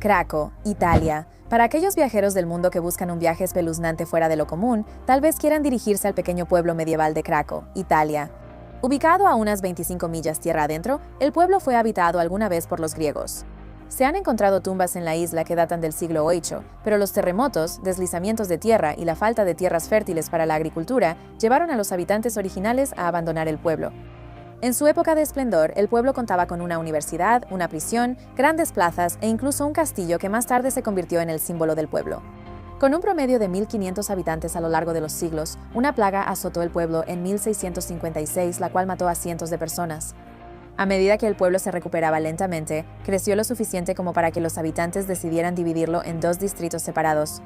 Craco, Italia. Para aquellos viajeros del mundo que buscan un viaje espeluznante fuera de lo común, tal vez quieran dirigirse al pequeño pueblo medieval de Craco, Italia. Ubicado a unas 25 millas tierra adentro, el pueblo fue habitado alguna vez por los griegos. Se han encontrado tumbas en la isla que datan del siglo VIII, pero los terremotos, deslizamientos de tierra y la falta de tierras fértiles para la agricultura llevaron a los habitantes originales a abandonar el pueblo. En su época de esplendor, el pueblo contaba con una universidad, una prisión, grandes plazas e incluso un castillo que más tarde se convirtió en el símbolo del pueblo. Con un promedio de 1.500 habitantes a lo largo de los siglos, una plaga azotó el pueblo en 1656, la cual mató a cientos de personas. A medida que el pueblo se recuperaba lentamente, creció lo suficiente como para que los habitantes decidieran dividirlo en dos distritos separados.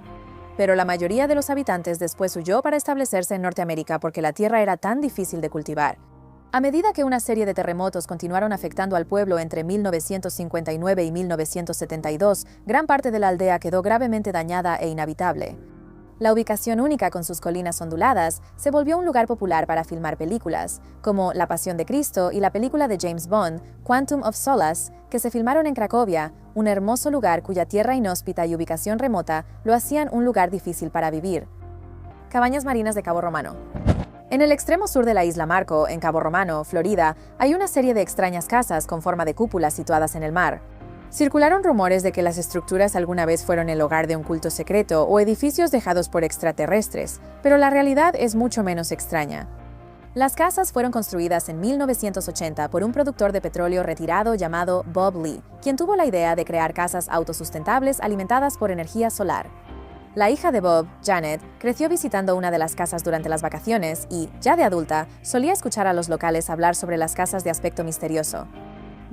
Pero la mayoría de los habitantes después huyó para establecerse en Norteamérica porque la tierra era tan difícil de cultivar. A medida que una serie de terremotos continuaron afectando al pueblo entre 1959 y 1972, gran parte de la aldea quedó gravemente dañada e inhabitable. La ubicación única con sus colinas onduladas se volvió un lugar popular para filmar películas, como La Pasión de Cristo y la película de James Bond, Quantum of Solace, que se filmaron en Cracovia, un hermoso lugar cuya tierra inhóspita y ubicación remota lo hacían un lugar difícil para vivir. Cabañas marinas de Cabo Romano. En el extremo sur de la isla Marco, en Cabo Romano, Florida, hay una serie de extrañas casas con forma de cúpula situadas en el mar. Circularon rumores de que las estructuras alguna vez fueron el hogar de un culto secreto o edificios dejados por extraterrestres, pero la realidad es mucho menos extraña. Las casas fueron construidas en 1980 por un productor de petróleo retirado llamado Bob Lee, quien tuvo la idea de crear casas autosustentables alimentadas por energía solar. La hija de Bob, Janet, creció visitando una de las casas durante las vacaciones y, ya de adulta, solía escuchar a los locales hablar sobre las casas de aspecto misterioso.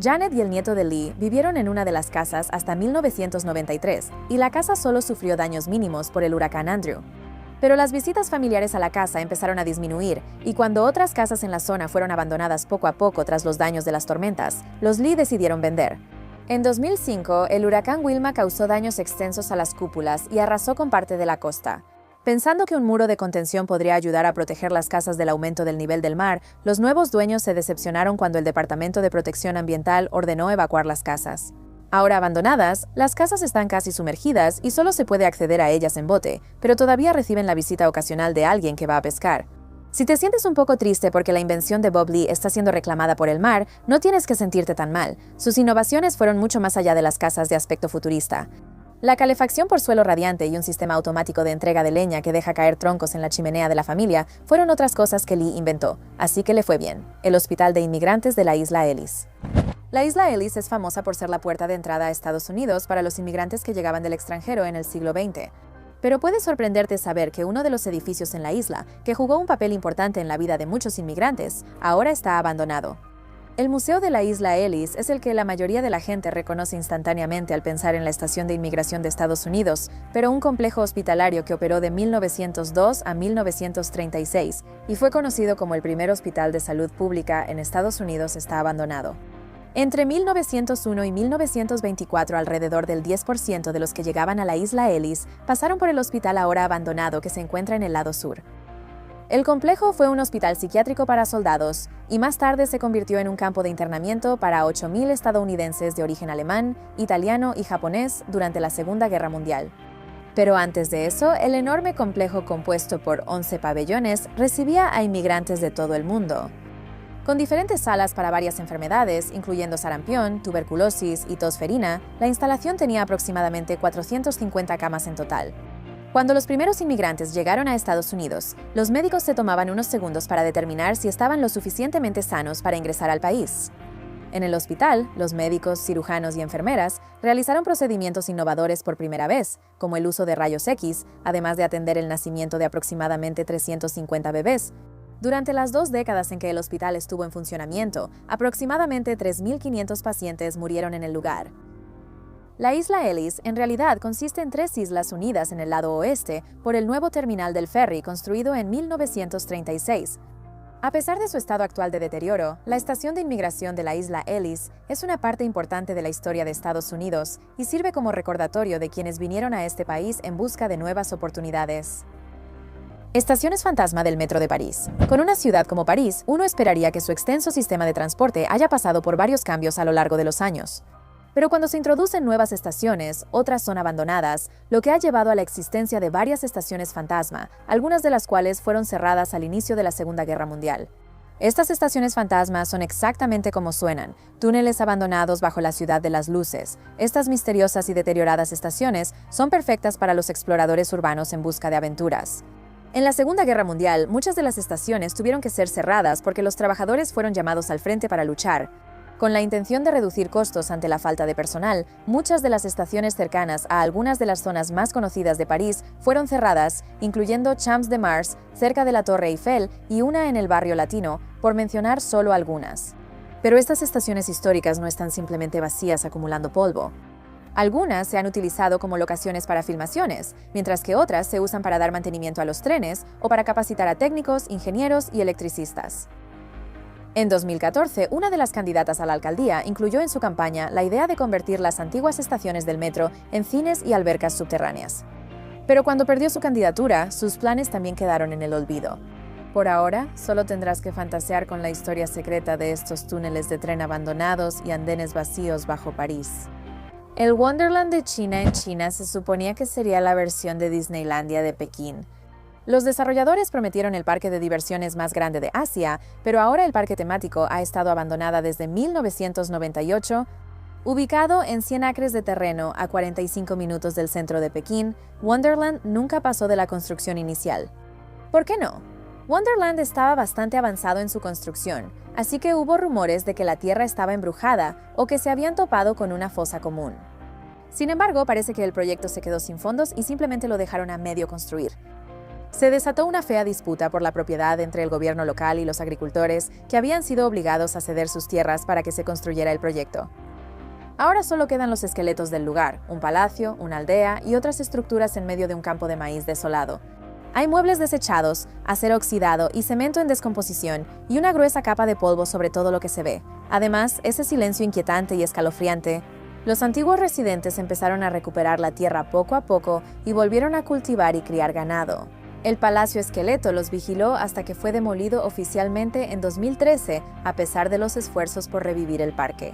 Janet y el nieto de Lee vivieron en una de las casas hasta 1993, y la casa solo sufrió daños mínimos por el huracán Andrew. Pero las visitas familiares a la casa empezaron a disminuir, y cuando otras casas en la zona fueron abandonadas poco a poco tras los daños de las tormentas, los Lee decidieron vender. En 2005, el huracán Wilma causó daños extensos a las cúpulas y arrasó con parte de la costa. Pensando que un muro de contención podría ayudar a proteger las casas del aumento del nivel del mar, los nuevos dueños se decepcionaron cuando el Departamento de Protección Ambiental ordenó evacuar las casas. Ahora abandonadas, las casas están casi sumergidas y solo se puede acceder a ellas en bote, pero todavía reciben la visita ocasional de alguien que va a pescar. Si te sientes un poco triste porque la invención de Bob Lee está siendo reclamada por el mar, no tienes que sentirte tan mal. Sus innovaciones fueron mucho más allá de las casas de aspecto futurista. La calefacción por suelo radiante y un sistema automático de entrega de leña que deja caer troncos en la chimenea de la familia fueron otras cosas que Lee inventó, así que le fue bien. El Hospital de Inmigrantes de la Isla Ellis. La Isla Ellis es famosa por ser la puerta de entrada a Estados Unidos para los inmigrantes que llegaban del extranjero en el siglo XX. Pero puede sorprenderte saber que uno de los edificios en la isla, que jugó un papel importante en la vida de muchos inmigrantes, ahora está abandonado. El Museo de la Isla Ellis es el que la mayoría de la gente reconoce instantáneamente al pensar en la Estación de Inmigración de Estados Unidos, pero un complejo hospitalario que operó de 1902 a 1936 y fue conocido como el primer hospital de salud pública en Estados Unidos está abandonado. Entre 1901 y 1924, alrededor del 10% de los que llegaban a la Isla Ellis pasaron por el hospital ahora abandonado que se encuentra en el lado sur. El complejo fue un hospital psiquiátrico para soldados y más tarde se convirtió en un campo de internamiento para 8.000 estadounidenses de origen alemán, italiano y japonés durante la Segunda Guerra Mundial. Pero antes de eso, el enorme complejo compuesto por 11 pabellones recibía a inmigrantes de todo el mundo. Con diferentes salas para varias enfermedades, incluyendo sarampión, tuberculosis y tosferina, la instalación tenía aproximadamente 450 camas en total. Cuando los primeros inmigrantes llegaron a Estados Unidos, los médicos se tomaban unos segundos para determinar si estaban lo suficientemente sanos para ingresar al país. En el hospital, los médicos, cirujanos y enfermeras realizaron procedimientos innovadores por primera vez, como el uso de rayos X, además de atender el nacimiento de aproximadamente 350 bebés. Durante las 2 décadas en que el hospital estuvo en funcionamiento, aproximadamente 3.500 pacientes murieron en el lugar. La Isla Ellis en realidad consiste en 3 islas unidas en el lado oeste por el nuevo terminal del ferry construido en 1936. A pesar de su estado actual de deterioro, la estación de inmigración de la Isla Ellis es una parte importante de la historia de Estados Unidos y sirve como recordatorio de quienes vinieron a este país en busca de nuevas oportunidades. Estaciones fantasma del Metro de París. Con una ciudad como París, uno esperaría que su extenso sistema de transporte haya pasado por varios cambios a lo largo de los años. Pero cuando se introducen nuevas estaciones, otras son abandonadas, lo que ha llevado a la existencia de varias estaciones fantasma, algunas de las cuales fueron cerradas al inicio de la Segunda Guerra Mundial. Estas estaciones fantasma son exactamente como suenan, túneles abandonados bajo la ciudad de las luces. Estas misteriosas y deterioradas estaciones son perfectas para los exploradores urbanos en busca de aventuras. En la Segunda Guerra Mundial, muchas de las estaciones tuvieron que ser cerradas porque los trabajadores fueron llamados al frente para luchar. Con la intención de reducir costos ante la falta de personal, muchas de las estaciones cercanas a algunas de las zonas más conocidas de París fueron cerradas, incluyendo Champs-de-Mars, cerca de la Torre Eiffel, y una en el barrio latino, por mencionar solo algunas. Pero estas estaciones históricas no están simplemente vacías acumulando polvo. Algunas se han utilizado como locaciones para filmaciones, mientras que otras se usan para dar mantenimiento a los trenes o para capacitar a técnicos, ingenieros y electricistas. En 2014, una de las candidatas a la alcaldía incluyó en su campaña la idea de convertir las antiguas estaciones del metro en cines y albercas subterráneas. Pero cuando perdió su candidatura, sus planes también quedaron en el olvido. Por ahora, solo tendrás que fantasear con la historia secreta de estos túneles de tren abandonados y andenes vacíos bajo París. El Wonderland de China en China se suponía que sería la versión de Disneylandia de Pekín. Los desarrolladores prometieron el parque de diversiones más grande de Asia, pero ahora el parque temático ha estado abandonado desde 1998. Ubicado en 100 acres de terreno a 45 minutos del centro de Pekín, Wonderland nunca pasó de la construcción inicial. ¿Por qué no? Wonderland estaba bastante avanzado en su construcción, así que hubo rumores de que la tierra estaba embrujada o que se habían topado con una fosa común. Sin embargo, parece que el proyecto se quedó sin fondos y simplemente lo dejaron a medio construir. Se desató una fea disputa por la propiedad entre el gobierno local y los agricultores, que habían sido obligados a ceder sus tierras para que se construyera el proyecto. Ahora solo quedan los esqueletos del lugar, un palacio, una aldea y otras estructuras en medio de un campo de maíz desolado. Hay muebles desechados, acero oxidado y cemento en descomposición, y una gruesa capa de polvo sobre todo lo que se ve. Además, ese silencio inquietante y escalofriante. Los antiguos residentes empezaron a recuperar la tierra poco a poco y volvieron a cultivar y criar ganado. El Palacio Esqueleto los vigiló hasta que fue demolido oficialmente en 2013, a pesar de los esfuerzos por revivir el parque.